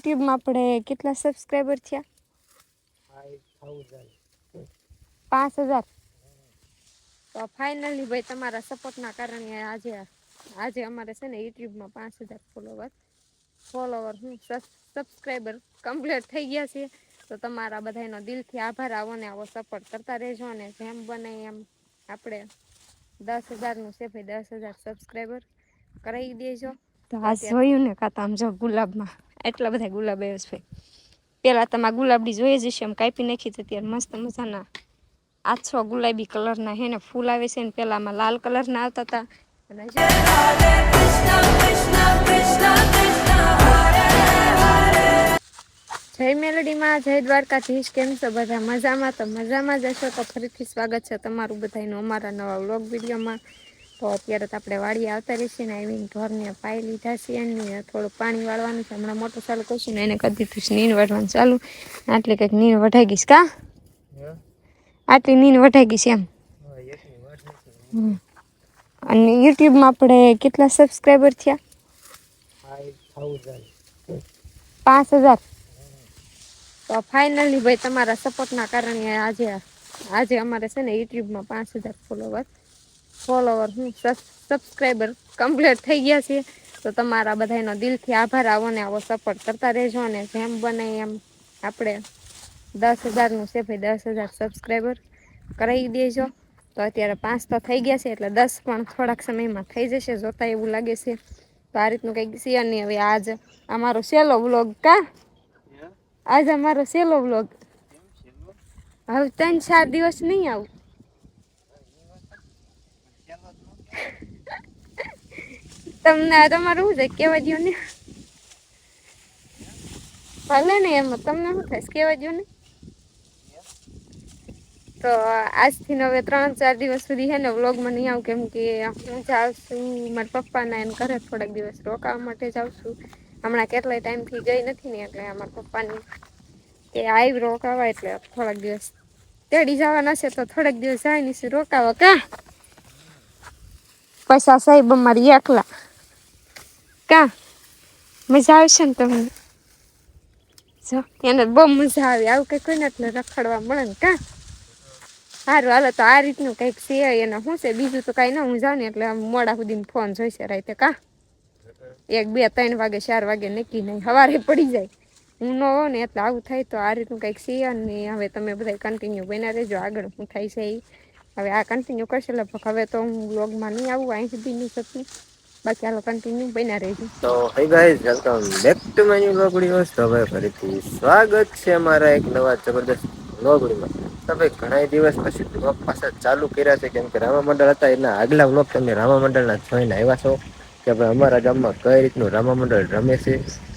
યુટ્યુબમાં આપણે કેટલા સબસ્ક્રાઈબર થયા? 5000. તો ફાઇનલી ભાઈ તમારા સપોર્ટના કારણે આજે અમારે છે ને યુટ્યુબમાં 5000 ફોલોવર સબસ્ક્રાઈબર કમ્પ્લીટ થઈ ગયા છે. તો તમારા બધાનો દિલથી આભાર. આવો ને આવો સપોર્ટ કરતા રહેજો અને જેમ બને એમ આપણે 10,000નું છે ભાઈ, 10,000 સબસ્ક્રાઈબર કરાવી દેજો. તો આ જોયું ને કાં તો આમ જો ગુલાબમાં એટલા બધા ગુલાબ આવ્યા છે. પેલા તમારે ગુલાબડી જોઈએ જ છે, એમ કાપી નાખી તો ત્યારે મસ્ત મજાના આછો ગુલાબી કલરના હે ને ફૂલ આવે છે ને પેલામાં લાલ કલરના આવતા હતા. જય મેલડીમાં, જય દ્વારકાધીશ. કેમ છો બધા? મજામાં? તો મજામાં જ હશો. તો ફરીથી સ્વાગત છે તમારું બધાનું અમારા નવા વ્લોગ વિડીયોમાં. તો અત્યારે તો આપણે વાડીએ આવતા રહીશું ને આવીને ઢોરને પાઈ લીધા છે અને થોડું પાણી વાળવાનું છે. હમણાં મોટર ચાલુ કરશું ને એને કરી દીધું છે નીણ વાળવાનું ચાલુ. આટલી કંઈક નીણ વઢાઈ ગઈશ કા? આટલી નીણ વઢાઈ ગઈશ એમ. અને યુટ્યુબમાં આપણે કેટલા સબસ્ક્રાઈબર થયા? 5000. તો ફાઇનલી ભાઈ તમારા સપોર્ટના કારણે આજે અમારે છે ને યુટ્યુબમાં 5000 ફોલોવર સબસ્ક્રાઈબર કમ્પ્લીટ થઈ ગયા છે. તો તમારા બધાનો દિલથી આભાર. આવો ને આવો સપોર્ટ કરતા રહેજો અને જેમ બને એમ આપણે 10,000નું છે ભાઈ, 10,000 સબસ્ક્રાઈબર કરાવી દેજો. તો અત્યારે 5 તો થઈ ગયા છે એટલે 10 પણ થોડાક સમયમાં થઈ જશે જોતા એવું લાગે છે. તો આ રીતનું કંઈક છે નહીં. હવે આજ અમારો સહેલો વ્લોગ કા? આજ અમારો સહેલો વ્લોગ. હવે 3-4 દિવસ નહીં આવું. તમને તમારું શું છે કેવા દો ને? ભલે ને એમ તમને શું થાય કેવા દો ને. તો આજથી હવે 3-4 દિવસ સુધી છે ને વ્લોગમાં નહીં આવું, કેમ કે હું જાઉં છું મારા પપ્પાના એને ઘરે થોડાક દિવસ રોકાવા માટે જાઉં છું. હમણાં કેટલાય ટાઈમથી ગઈ નથી ને એટલે અમારા પપ્પાની કે આવી રોકાવા એટલે થોડાક દિવસ તેડી જવાના છે. તો થોડાક દિવસ જાય નહીં રોકાવા કા? પૈસા સાહેબ અમારી એકલા કા? મજા આવશે ને તમને? જો એને બહુ મજા આવે આવું કંઈક હોય ને એટલે રખડવા મળે ને કા? સારું હાલો. તો આ રીતનું કંઈક છે એને શું છે બીજું તો કાંઈ ના. હું જાઉં ને એટલે મોડા સુધી ફોન જોઈશે રાતે કા? 1, 2, 3 વાગે 4 વાગે નક્કી નહીં, સવારે પડી જાય. હું ન હોઉં ને એટલે આવું થાય. તો આ રીતનું કંઈક છે અને હવે તમે બધા કન્ટિન્યુ બન્યા રહેજો. આગળ શું થાય છે એ હવે આ કન્ટિન્યુ કરશે લગભગ. હવે તો હું વ્લોગમાં નહીં આવું, અહીં સુધી નહીં શકું. બાકી હાલો કન્ટિન્યુ બન્યા રહેજો. તો hey guys, welcome back to my new vlog video. તો હવે ફરીથી સ્વાગત છે અમારા એક નવા જબરદસ્ત વ્લોગ વિડિયોમાં. તો ભાઈ ઘણા દિવસ પછી વ્લોગ પાછા ચાલુ કર્યા છે, કેમ કે રામા મંડળ હતા એના આગલા વ્લોગ તમે રામા મંડળના જોઈને આવ્યા છો કે ભાઈ અમારા ગામમાં કઈ રીતનું રામા મંડળ રમે છે.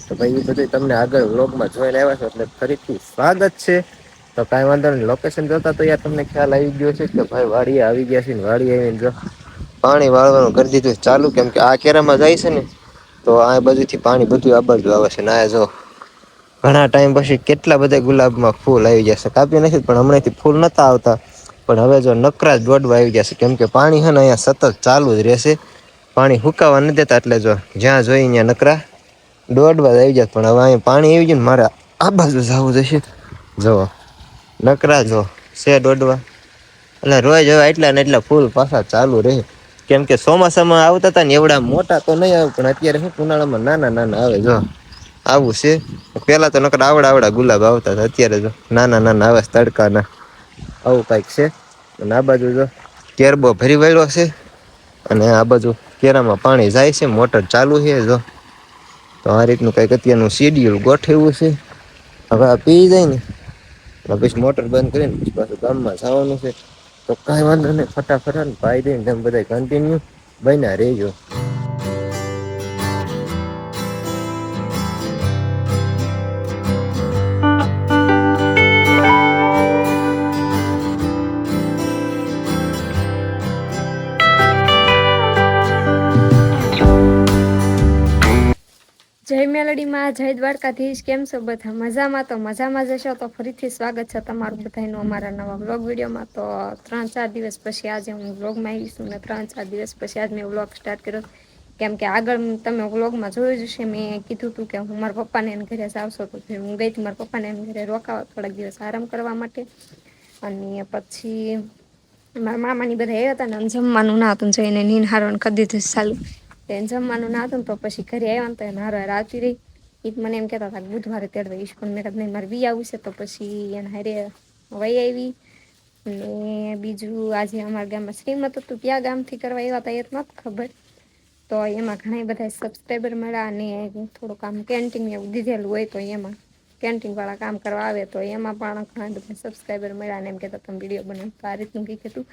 તો ભાઈ એ બધું તમને આગળ વ્લોગમાં જોઈને આવ્યા છો એટલે ફરીથી સ્વાગત છે. તો કાંઈ વાંધો નહીં, લોકેશન જોતા તો યાર તમને ખ્યાલ આવી ગયો છે કે ભાઈ વાડીએ આવી ગયા છે ને વાડીએ આવીને જો પાણી વાળવાનું કરી દીધું ચાલુ, કેમ કે આ કેરામાં જાય છે ને તો આ બાજુથી પાણી બધું આ બાજુ આવે છે ને આ જો ઘણા ટાઈમ પછી કેટલા બધા ગુલાબમાં ફૂલ આવી જશે. કાપ્યું નથી પણ હમણાંથી ફૂલ નતા આવતા, પણ હવે જો નકરા જ દોડવા આવી જશે, કેમ કે પાણી છે ને અહીંયા સતત ચાલુ જ રહેશે. પાણી હુકાવા નથી દેતા એટલે જો જ્યાં જોઈ ત્યાં નકરા દોડવા જ આવી જાય. પણ હવે અહીંયા પાણી આવી ગયું ને મારે આ બાજુ જવું જશે. જો નકરા જો છે દોડવા એટલે રોજ હવે એટલા ને એટલા ફૂલ પાછા ચાલુ રહે. કેમ કે ચોમાસામાં આવતા હતા ને એવડા મોટા તો નહીં આવે, પણ અત્યારે શું ઉનાળામાં નાના નાના આવે. જો આવું છે. પેલા તો નકર આવડા ગુલાબ આવતા હતા, અત્યારે જો નાના નાના આવે તડકાના. આવું કઈક છે. અને આ બાજુ જો કેરબો ભરી વળ્યો છે અને આ બાજુ કેરામાં પાણી જાય છે, મોટર ચાલુ છે. જો તો આ રીતનું કઈક અત્યારનું શેડ્યુલ ગોઠવ્યું છે. હવે આ પી જાય ને પછી મોટર બંધ કરીને પછી પાછું ગામમાં જવાનું છે. તો કાંઈ વાંધો નહીં, ફટાફટ પાઈ દઈને તમે બધા કન્ટિન્યુ બન્યા રહેજો. જય મેલડીમાં, જય દ્વારકાધીશ. કેમ છો બધા? મજામાં? તો મજામાં જ હશો. તો ફરીથી સ્વાગત છે તમારું બધાનું અમારા નવા વ્લોગ વિડીયોમાં. તો 3-4 દિવસ પછી આજે હું વ્લોગમાં આવીશું ને 3-4 દિવસ પછી આજ મેં વ્લોગ સ્ટાર્ટ કર્યો, કેમ કે આગળ તમે વ્લોગમાં જોયું જ હશે, મેં કીધું હતું કે હું મારા પપ્પાને એને ઘરે આવશો તો હું ગઈ હતી મારા પપ્પાને એને ઘરે રોકાવા થોડાક દિવસ આરામ કરવા માટે. અને પછી મારા મામાની બધા આવ્યા હતા ને જમવાનું ના હતું જઈને નીન હારવાનું કરી દીધું સાલું. એને જમવાનું ના હતું ને તો પછી ઘરે આવ્યા ને તો એને હારે હારે આવતી રહી. ઈ મને એમ કહેતા હતા કે બુધવારે તેડવા આવીશ પણ મેં કીધું નહીં મારે વી આવવું છે તો પછી એને હારે વહી આવી. અને બીજું આજે અમારા ગામમાં શ્રીમત હતું ક્યાં ગામથી કરવા આવ્યા હતા એ તો નથી ખબર. તો એમાં ઘણા બધા સબસ્ક્રાઈબર મળ્યા અને થોડુંક આમ કેન્ટીન એવું દીધેલું હોય તો એમાં કેન્ટીન વાળા કામ કરવા આવે તો એમાં પણ ઘણા બધા સબસ્ક્રાઈબર મળ્યા ને એમ કહેતા તમે વિડીયો બનાવો તો આ રીતનું કંઈક હતું.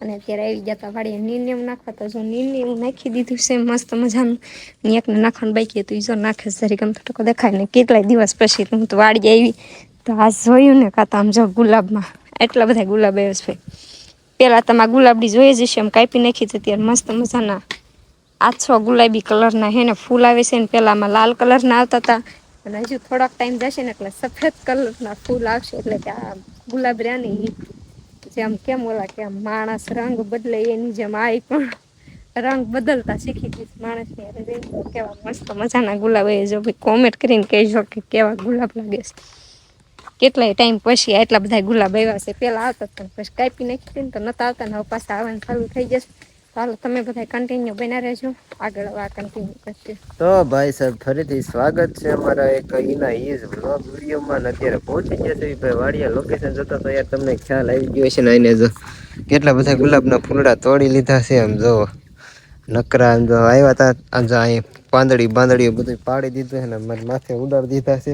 અને અત્યારે આવી ગયા તા વાડીએ નીણ ને એવું નાખવા તો જો નીણ ને એવું નાખી દીધું છે મસ્ત મજાનું. એકને નાખવાનું બાકી હતું ઈ જો નાખે જરીક આમ તો દેખાય ને કેટલાય દિવસ પછી હું તો વાડી આવી તો આ જોયું ને કાતા આમ જો ગુલાબમાં એટલા બધા ગુલાબ આવ્યા છે. પેલા તમે આ ગુલાબડી જોઈ જ હશે એમ કાપી નાખી હતી ત્યારે મસ્ત મજાના આછો ગુલાબી કલર ના હે ને ફૂલ આવે છે ને પેલામાં લાલ કલર ના આવતા હતા. અને હજુ થોડાક ટાઈમ જશે ને એટલે સફેદ કલર ના ફૂલ આવશે એટલે કે આ ગુલાબ રહ્યા ને જેમ કેમ ઓલા કે માણસ રંગ બદલે એની જેમ આય પણ રંગ બદલતા શીખી ગઈશ માણસ કેવા મસ્ત મજાના ગુલાબ જો કોમેન્ટ કરીને કહેજો કે કેવા ગુલાબ લાગે છે. કેટલાય ટાઈમ પછી એટલા બધા ગુલાબ આવ્યા છે પેલા આવતા હતા પછી કાપી નાખી ને તો નતા આવતા ને હવે પાછા આવવાનું ચાલુ થઈ જશે. ચાલો તમે બધા કન્ટિન્યુ બના રહેજો આગળ આ કન્ટિન્યુ કરશે. તો ભાઈ સાહેબ ફરીથી સ્વાગત છે અમારા એક ઈના ઈજ વ્લોગ વિડીયોમાં. અત્યારે પહોંચી ગયા છે ભાઈ વાડિયા લોકેશન જોતા તો યાર તમને ખ્યાલ આવી ગયો છે ને આઈને જો કેટલા બધા ગુલાબના ફૂલડા તોડી લીધા છે આમ જો નકરા આમ જો આવ્યા હતા આમ જો અહીં પાંદડી બધું પાડી દીધું છે ને મારી માથે ઉડાડી દીધા છે.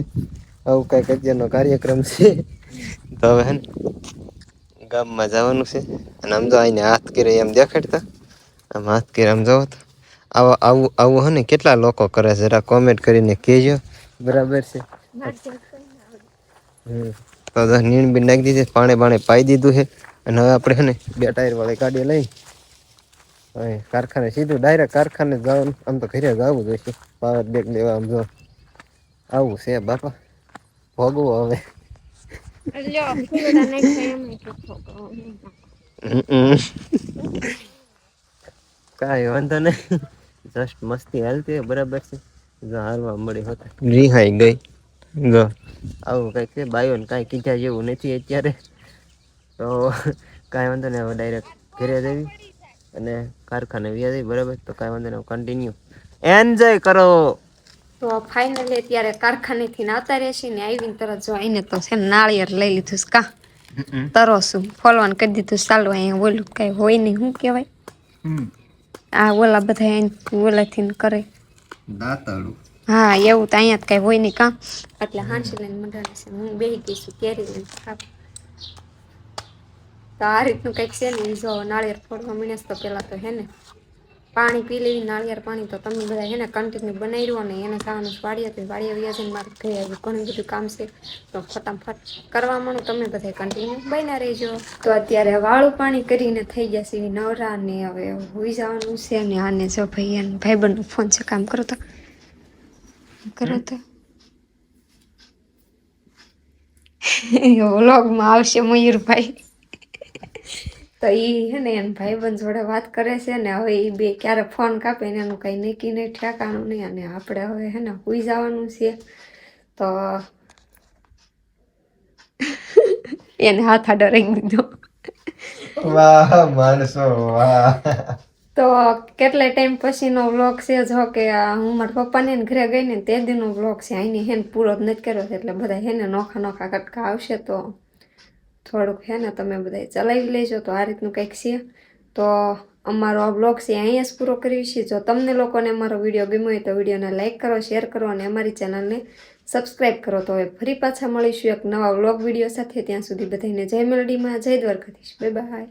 આવું કઈક અત્યારનો કાર્યક્રમ છે તો હવે હે ને ગામમાં જવાનું છે અને આમ તો આઈને હાથ કરે એમ દેખાડતા આમ હાથ કરે આમ જોવો તો આવું હે ને કેટલા લોકો કરે છે જરા કોમેન્ટ કરીને કહેજો બરાબર છે. તો નીણ બી નાખી દીધી પાણી બાણી પાઈ દીધું છે અને હવે આપણે છે ને 2 ટાયર વાળી ગાડી લઈ કારખાને સીધું ડાયરેક્ટ કારખાને જવાનું. આમ તો ઘરે જવું જોઈશે પાવર બેગ લેવા આમ જો આવું છે બાપા ભોગવો હવે. લ્યો ફૂલડા નાખ્યા એમાં કાંઈ વાંધો નહીં જસ્ટ મસ્તી હાલતી બરાબર છે. જો હાલવા મળી હોત રિહાઈ ગઈ જો આવું કંઈક છે બાયોને કાંઈ કીધા જેવું નથી અત્યારે તો કાંઈ વાંધો નહીં હવે ડાયરેક્ટ ઘરે જવી અને કારખાને વ્યા જઈ બરાબર તો કાંઈ વાંધો નહીં કન્ટિન્યુ એન્જોય કરો. તો ફાઇનલી અત્યારે કારખાનેથી આવતા રહેશે ને આવીને તરત જો આઈને તો છે ને નાળિયેર લઈ લીધું છે કા તરોસું ફોલવાનું કરી દીધું ચાલુ અહીંયા ઓલું કઈ હોય નહીં શું કહેવાય આ ઓલા બધા ઓલાથી કરે દાતાળું હા એવું તો અહીંયા કઈ હોય નહીં કામ એટલે હાંસી લઈને મંડાણે છે હું બેહી ગઈ છું કેરી લઈને ખાવ તો આ રીતનું કંઈક છે ને જો નાળિયેર ફોડવા મળે તો પેલા તો હે ને પાણી પી લેવી નાળિયેર પાણી તો તમે બધા હે ને કન્ટિન્યુ બનાવી રહ્યો ને એને ખાવાનું વાડીએ તો વાડીએ વ્યાજને મારે ઘરે ઘણું બધું કામ છે તો ફટાફટ કરવા માંડું તમે બધા કન્ટિન્યુ બન્યા રહેજો. તો અત્યારે વાળું પાણી કરીને થઈ ગયા છે નવરા ને હવે હોઈ જવાનું છે ને આને જો ભાઈબંધનો ફોન છે કામ કરો તો વ્લોગમાં આવશે મયુરભાઈ તો ઈ હે ને એને ભાઈબંધ જોડે વાત કરે છે ને હવે એ બે ક્યારે ફોન કાપે ને એનું કઈ નક્કી નહીં ઠેકાણું નહીં અને આપણે હવે હે ને સુઈ જવાનું છે તો એને હાથ આડો રાખી દીધો. વાહ માણસો વાહ. તો કેટલાય ટાઈમ પછીનો વ્લોગ છે જો કે હું મારા પપ્પાને ઘરે ગઈ ને તે દીનો વ્લોગ છે અહીંની હેને પૂરો જ નથી કર્યો એટલે બધા હેને નોખા કટકા આવશે તો થોડુંક હે ને તમે બધા ચલાવી લેજો. તો આ રીતનું કંઈક છે તો અમારો આ વ્લોગ છે અહીંયા જ પૂરો કરીએ છીએ. જો તમને લોકોને અમારો વિડીયો ગમ્યો હોય તો વિડીયોને લાઇક કરો શેર કરો અને અમારી ચેનલને સબસ્ક્રાઈબ કરો. તો હવે ફરી પાછા મળીશું એક નવા વ્લોગ વિડીયો સાથે. ત્યાં સુધી બધાને જય મેલડીમાં જય દ્વારકાધીશ બાય બાય.